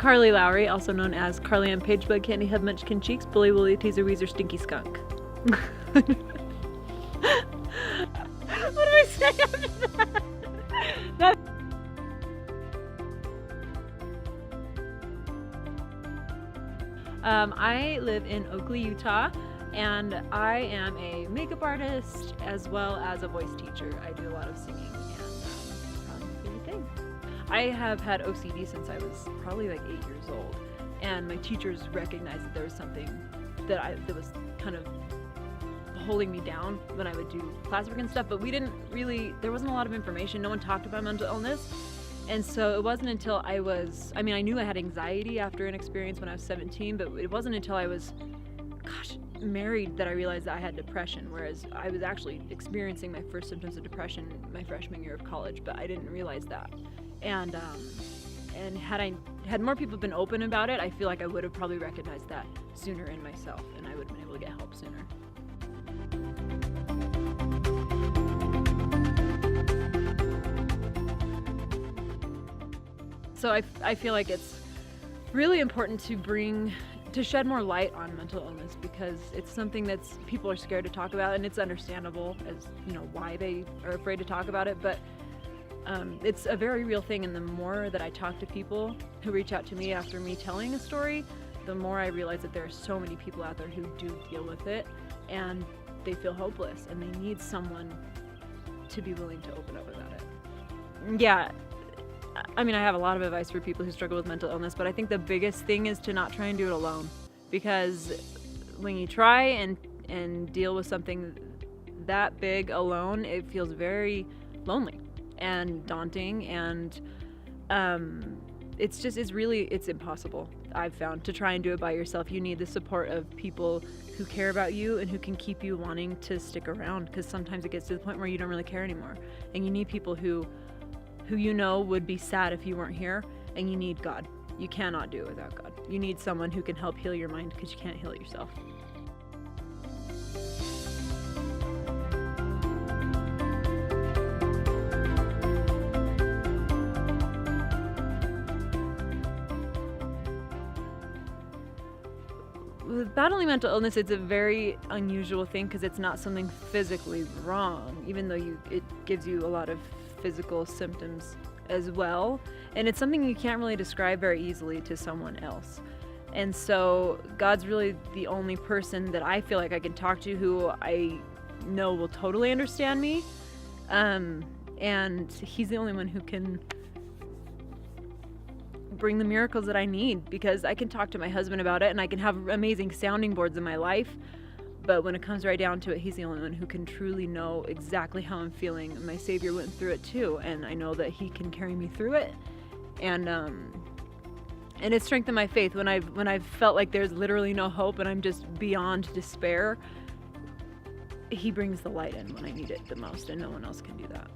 Carli Lowry, also known as Carli on Pagebug, Candy Hub, Munchkin Cheeks, Bully Woolly, Teaser Weezer, Stinky Skunk. What do I say after that? I live in Oakley, Utah, and I am a makeup artist as well as a voice teacher. I do a lot of singing, and favorite thing. I have had OCD since I was probably like 8 years old, and my teachers recognized that there was something that was kind of holding me down when I would do classwork and stuff, but there wasn't a lot of information. No one talked about mental illness. And so it wasn't until I knew I had anxiety after an experience when I was 17, but it wasn't until I was, married that I realized that I had depression, whereas I was actually experiencing my first symptoms of depression my freshman year of college, but I didn't realize that. And had more people been open about it, I feel like I would have probably recognized that sooner in myself, and I would have been able to get help sooner. So I feel like it's really important to shed more light on mental illness, because it's something that's people are scared to talk about, and it's understandable as why they are afraid to talk about it, but it's a very real thing. And the more that I talk to people who reach out to me after me telling a story, the more I realize that there are so many people out there who do deal with it, and they feel hopeless, and they need someone to be willing to open up about it. Yeah. I have a lot of advice for people who struggle with mental illness, but I think the biggest thing is to not try and do it alone, because when you try and deal with something that big alone, it feels very lonely and daunting, and it's impossible, I've found, to try and do it by yourself. You need the support of people who care about you and who can keep you wanting to stick around, because sometimes it gets to the point where you don't really care anymore, and you need people who would be sad if you weren't here, and you need God. You cannot do it without God. You need someone who can help heal your mind, because you can't heal it yourself. With battling mental illness, it's a very unusual thing, because it's not something physically wrong, even though it gives you a lot of physical symptoms as well, and it's something you can't really describe very easily to someone else. And so God's really the only person that I feel like I can talk to who I know will totally understand me, and he's the only one who can bring the miracles that I need, because I can talk to my husband about it, and I can have amazing sounding boards in my life, but when it comes right down to it, he's the only one who can truly know exactly how I'm feeling. My Savior went through it too, and I know that he can carry me through it. And it's strengthened my faith when I've felt like there's literally no hope and I'm just beyond despair. He brings the light in when I need it the most, and no one else can do that.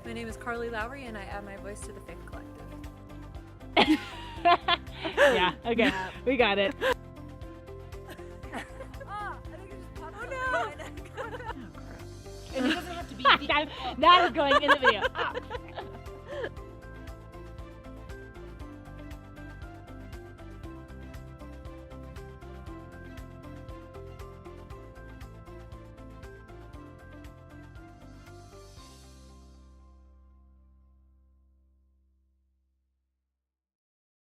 My name is Carli Lowry, and I add my voice to the Faith Collective. Yeah, okay, we got it. I think it just popped up my neck. And it doesn't have to be that is going in the video.